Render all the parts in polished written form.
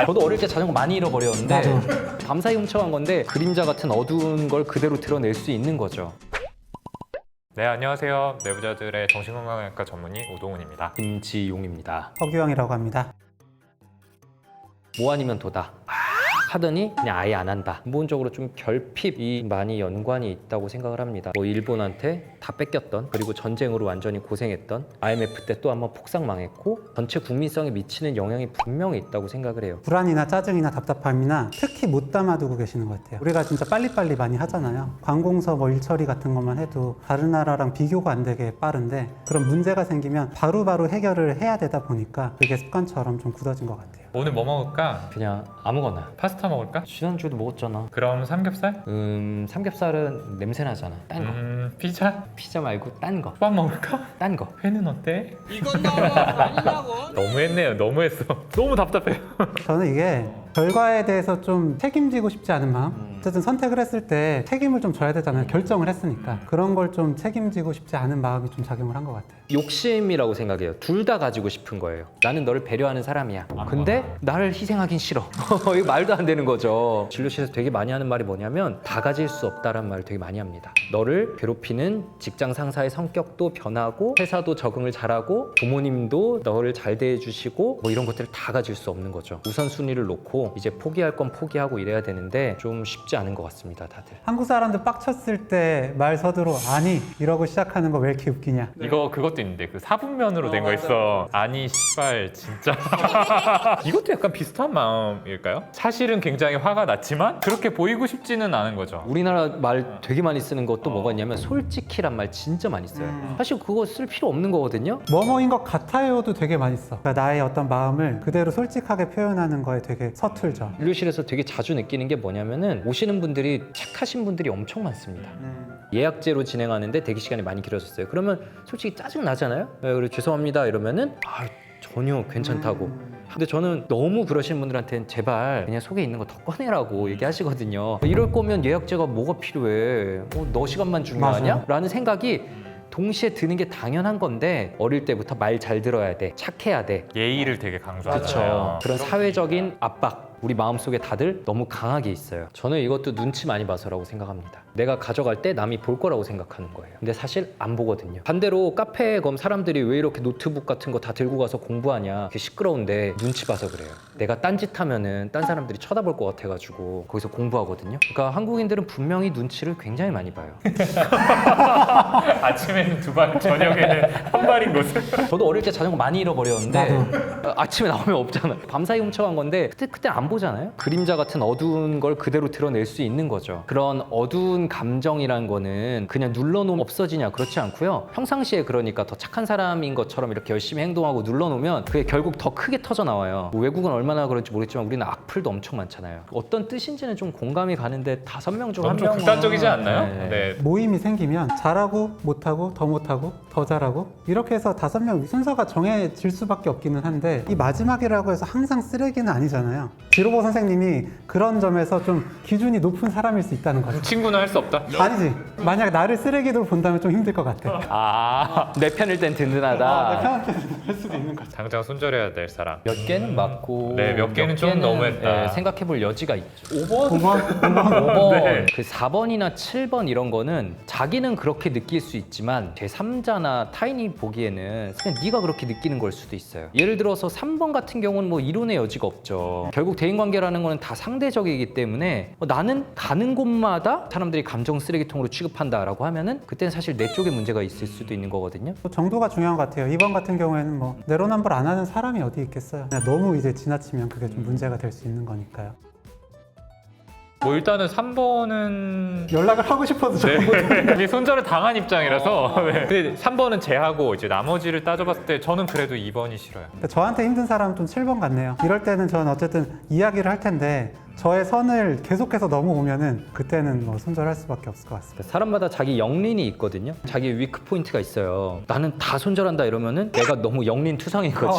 저도 어릴 때 자전거 많이 잃어버렸는데 밤사이 훔쳐간 건데 그림자 같은 어두운 걸 그대로 드러낼 수 있는 거죠. 네, 안녕하세요. 내부자들의 정신건강의학과 전문의 우동훈입니다. 김지용입니다. 허규영이라고 합니다. 뭐 아니면 도다 하더니 그냥 아예 안 한다. 근본적으로 좀 결핍이 많이 연관이 있다고 생각을 합니다. 뭐 일본한테 다 뺏겼던, 그리고 전쟁으로 완전히 고생했던, IMF 때 또 한번 폭삭 망했고, 전체 국민성에 미치는 영향이 분명히 있다고 생각을 해요. 불안이나 짜증이나 답답함이나 특히 못 담아두고 계시는 것 같아요. 우리가 진짜 빨리빨리 많이 하잖아요. 관공서 뭐 일처리 같은 것만 해도 다른 나라랑 비교가 안 되게 빠른데, 그런 문제가 생기면 바로바로 해결을 해야 되다 보니까 그게 습관처럼 좀 굳어진 것 같아요. 오늘 뭐 먹을까? 그냥 아무거나. 파스타 먹을까? 지난주에도 먹었잖아. 그럼 삼겹살? 삼겹살은 냄새 나잖아. 딴 거. 피자? 피자 말고 딴 거. 호밥 먹을까? 딴 거. 회는 어때? 이건 너무한 거 아니냐고. 너무했네요. 너무했어. 너무 답답해요. 저는 이게 결과에 대해서 좀 책임지고 싶지 않은 마음? 어쨌든 선택을 했을 때 책임을 좀 져야 되잖아요. 결정을 했으니까. 그런 걸 좀 책임지고 싶지 않은 마음이 좀 작용을 한 것 같아요. 욕심이라고 생각해요. 둘 다 가지고 싶은 거예요. 나는 너를 배려하는 사람이야. 근데 나를 희생하긴 싫어. 이거 말도 안 되는 거죠. 진료실에서 되게 많이 하는 말이 뭐냐면 다 가질 수 없다라는 말을 되게 많이 합니다. 너를 괴롭히는 직장 상사의 성격도 변하고, 회사도 적응을 잘하고, 부모님도 너를 잘 대해주시고, 뭐 이런 것들을 다 가질 수 없는 거죠. 우선순위를 놓고 이제 포기할 건 포기하고 이래야 되는데 좀 쉽지 않은 것 같습니다, 다들. 한국 사람들 빡쳤을 때 말 서두로 아니 이러고 시작하는 거 왜 이렇게 웃기냐. 이거 그것도 있는데 그 사분면으로 된 거 있어. 아니 씨발 진짜. 이것도 약간 비슷한 마음일까요? 사실은 굉장히 화가 났지만 그렇게 보이고 싶지는 않은 거죠. 우리나라 말 되게 많이 쓰는 것도 뭐가 있냐면 솔직히란 말 진짜 많이 써요. 사실 그거 쓸 필요 없는 거거든요. 뭐뭐인 것 같아요도 되게 많이 써. 그러니까 나의 어떤 마음을 그대로 솔직하게 표현하는 거에 되게 서툴죠. 진료실에서 되게 자주 느끼는 게 뭐냐면은 오시는 분들이 착하신 분들이 엄청 많습니다. 예약제로 진행하는데 대기 시간이 많이 길어졌어요. 그러면 솔직히 짜증 나잖아요. 그래 죄송합니다 이러면은 전혀 괜찮다고. 근데 저는 너무 그러시는 분들한테는 제발 그냥 속에 있는 거 더 꺼내라고 얘기하시거든요. 이럴 거면 예약제가 뭐가 필요해? 너 시간만 중요하냐? 맞아요. 라는 생각이 동시에 드는 게 당연한 건데, 어릴 때부터 말 잘 들어야 돼, 착해야 돼. 예의를 되게 강조하잖아요. 그렇죠. 그런 사회적인 압박, 우리 마음속에 다들 너무 강하게 있어요. 저는 이것도 눈치 많이 봐서라고 생각합니다. 내가 가져갈 때 남이 볼 거라고 생각하는 거예요. 근데 사실 안 보거든요. 반대로 카페에 검 사람들이 왜 이렇게 노트북 같은 거 다 들고 가서 공부하냐, 그게 시끄러운데 눈치 봐서 그래요. 내가 딴짓하면은 딴 사람들이 쳐다볼 것 같아가지고 거기서 공부하거든요. 그러니까 한국인들은 분명히 눈치를 굉장히 많이 봐요. 아침에는 두 발, 저녁에는 한 발인 것을. 저도 어릴 때 자전거 많이 잃어버렸는데 아침에 나오면 없잖아. 밤사이 훔쳐간 건데 그때 안 보잖아요. 그림자 같은 어두운 걸 그대로 드러낼 수 있는 거죠. 그런 어두운 감정이란 거는 그냥 눌러놓으면 없어지냐, 그렇지 않고요. 평상시에 그러니까 더 착한 사람인 것처럼 이렇게 열심히 행동하고 눌러놓으면 그게 결국 더 크게 터져 나와요. 뭐 외국은 얼마나 그런지 모르겠지만 우리는 악플도 엄청 많잖아요. 어떤 뜻인지는 좀 공감이 가는데 5명 중 엄청 1명은 극단적이지 않나요? 네. 네. 모임이 생기면 잘하고 못하고 더 못하고 더 잘하고 이렇게 해서 5명 순서가 정해질 수밖에 없기는 한데, 이 마지막이라고 해서 항상 쓰레기는 아니잖아요. 지로보 선생님이 그런 점에서 좀 기준이 높은 사람일 수 있다는 거죠. 친구는 할 수 없다? 아니지. 만약 나를 쓰레기로 본다면 좀 힘들 것 같아. 내 편일 땐 든든하다. 편한테 할 수도 있는 거죠. 당장 손절해야 될 사람. 몇 개는 맞고 네, 몇 개는 좀 너무했다. 생각해볼 여지가 있죠. 5번? 5번, 네. 그 4번이나 7번 이런 거는 자기는 그렇게 느낄 수 있지만 제3자나 타인이 보기에는 그냥 네가 그렇게 느끼는 걸 수도 있어요. 예를 들어서 3번 같은 경우는 뭐 이론의 여지가 없죠. 결국 대인관계라는 거는 다 상대적이기 때문에 나는 가는 곳마다 사람들이 감정 쓰레기통으로 취급한다라고 하면은 그때는 사실 내 쪽에 문제가 있을 수도 있는 거거든요. 또 정도가 중요한 것 같아요. 2번 같은 경우에는 뭐 내로남불 안 하는 사람이 어디 있겠어요. 그냥 너무 이제 지나치면 그게 좀 문제가 될 수 있는 거니까요. 뭐 일단은 3번은 연락을 하고 싶어도 좀 이게 손절을 당한 입장이라서 네. 근데 3번은 제하고 이제 나머지를 따져봤을 때 저는 그래도 2번이 싫어요. 저한테 힘든 사람은 좀 7번 같네요. 이럴 때는 저는 어쨌든 이야기를 할 텐데 저의 선을 계속해서 넘어오면은 그때는 뭐 손절할 수밖에 없을 것 같습니다. 사람마다 자기 영린이 있거든요. 자기 위크 포인트가 있어요. 나는 다 손절한다 이러면은 내가 너무 영린 투성인 거지.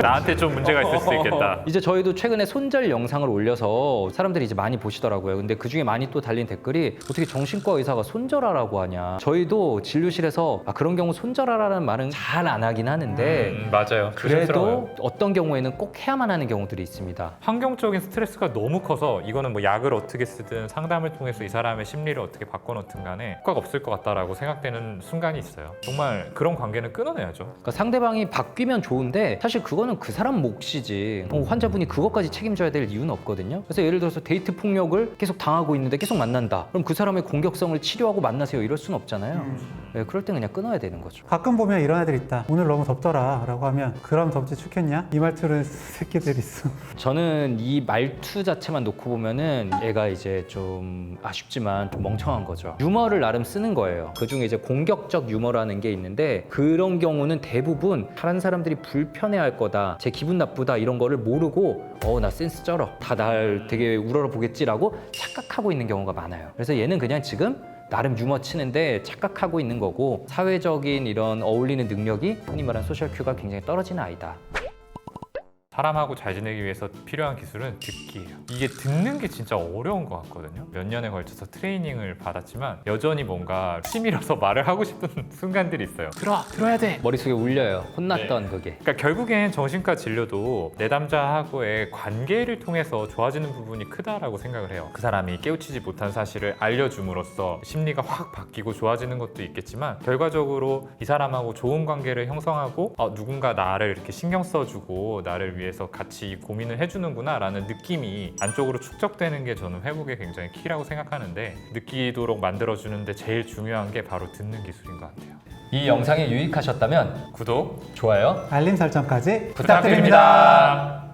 나한테 좀 문제가 있을 수도 있겠다. 이제 저희도 최근에 손절 영상을 올려서 사람들이 이제 많이 보시더라고요. 근데 그 중에 많이 또 달린 댓글이 어떻게 정신과 의사가 손절하라고 하냐. 저희도 진료실에서 그런 경우 손절하라는 말은 잘 안 하긴 하는데 맞아요. 조심스러워요. 그래도 어떤 경우에는 꼭 해야만 하는 경우들이 있습니다. 환경적인 스트레스가 너무 커서 이거는 뭐 약을 어떻게 쓰든 상담을 통해서 이 사람의 심리를 어떻게 바꿔놓든 간에 효과가 없을 것 같다라고 생각되는 순간이 있어요. 정말 그런 관계는 끊어내야죠. 그러니까 상대방이 바뀌면 좋은데 사실 그거는 그 사람 몫이지 환자분이 그것까지 책임져야 될 이유는 없거든요. 그래서 예를 들어서 데이트 폭력을 계속 당하고 있는데 계속 만난다. 그럼 그 사람의 공격성을 치료하고 만나세요 이럴 수는 없잖아요. 네, 그럴 땐 그냥 끊어야 되는 거죠. 가끔 보면 이런 애들 있다. 오늘 너무 덥더라 라고 하면 그럼 덥지 죽겠냐? 이 말투를 새끼들 있어. 저는 이 말투 자체만 놓고 보면은 얘가 이제 좀 아쉽지만 좀 멍청한 거죠. 유머를 나름 쓰는 거예요. 그중에 이제 공격적 유머라는 게 있는데 그런 경우는 대부분 다른 사람들이 불편해할 거다, 제 기분 나쁘다 이런 거를 모르고 나 센스 쩔어, 다 날 되게 우러러 보겠지라고 착각하고 있는 경우가 많아요. 그래서 얘는 그냥 지금 나름 유머 치는데 착각하고 있는 거고 사회적인 이런 어울리는 능력이 흔히 말하는 소셜 큐가 굉장히 떨어지는 아이다. 사람하고 잘 지내기 위해서 필요한 기술은 듣기예요. 이게 듣는 게 진짜 어려운 것 같거든요. 몇 년에 걸쳐서 트레이닝을 받았지만 여전히 뭔가 치밀어서 말을 하고 싶은 순간들이 있어요. 들어야 돼. 머릿속에 울려요. 혼났던 그게. 그러니까 결국엔 정신과 진료도 내담자하고의 관계를 통해서 좋아지는 부분이 크다라고 생각을 해요. 그 사람이 깨우치지 못한 사실을 알려줌으로써 심리가 확 바뀌고 좋아지는 것도 있겠지만 결과적으로 이 사람하고 좋은 관계를 형성하고 누군가 나를 이렇게 신경 써주고 나를 위해서 같이 고민을 해주는구나 라는 느낌이 안쪽으로 축적되는 게 저는 회복에 굉장히 키라고 생각하는데 느끼도록 만들어주는데 제일 중요한 게 바로 듣는 기술인 것 같아요. 이 영상이 유익하셨다면 구독, 좋아요, 알림 설정까지 부탁드립니다.